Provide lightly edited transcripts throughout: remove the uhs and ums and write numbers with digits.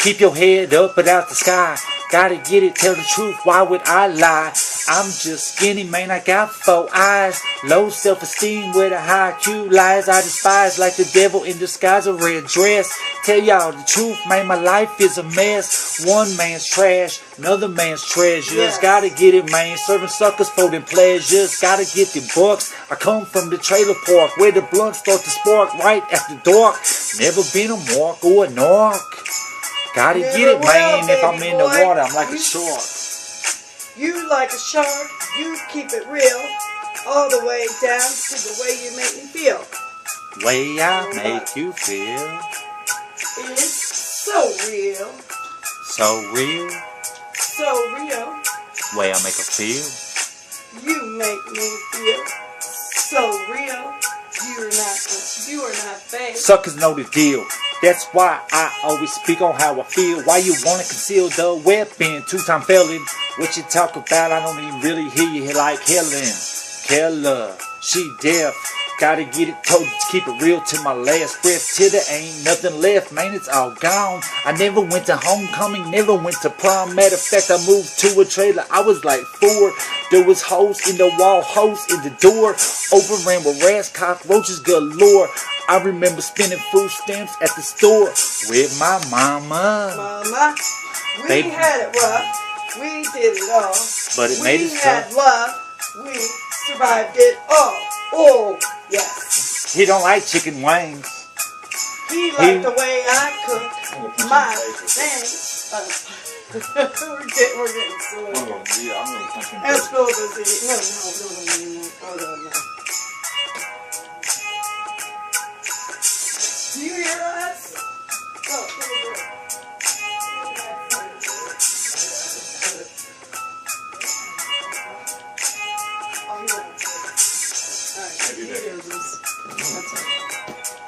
Keep your head up but out the sky. Gotta get it, tell the truth, why would I lie? I'm just skinny, man, I got 4 eyes. Low self-esteem with a high IQ. Lies I despise like the devil in disguise, a red dress. Tell y'all the truth, man, my life is a mess. One man's trash, another man's treasures. Yes. Gotta get it, man, serving suckers for them pleasures. Gotta get the bucks. I come from the trailer park where the blunts start to spark right after dark. Never been a mark or a narc. Gotta get it, man, if I'm in the water, I'm like a shark. You like a shark, you keep it real, all the way down to the way you make me feel. Way I make you feel. It's so real. So real. So real. Way I make her feel. You make me feel so real. You are not fake. Suckers know the deal. That's why I always speak on how I feel. Why you wanna conceal the weapon? 2-time felon. What you talk about, I don't even really hear you like Helen Keller. She deaf. Gotta get it told to keep it real to my last breath. Till there ain't nothing left, man, it's all gone. I never went to homecoming, never went to prom. Matter of fact, I moved to a trailer, I was like 4. There was holes in the wall, holes in the door. Overran with rats, cockroaches galore. I remember spending food stamps at the store with my mama. Mama, we Baby. had it rough. We did it all. But it made us We had tough. love. We survived it all. Oh, yes. He don't like chicken wings. He liked the way I cook my thing. We're getting silly. Yeah, I'm gonna punch him. Let's go to the no. Oh, no. Do you hear us? Oh, give it a break. Oh, he went. Alright, he hears us.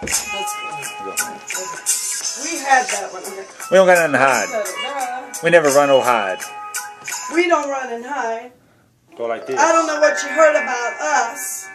That's good. We had that one. Okay. We don't got nothing to hide. We never run or hide. We don't run and hide. Go like this. I don't know what you heard about us.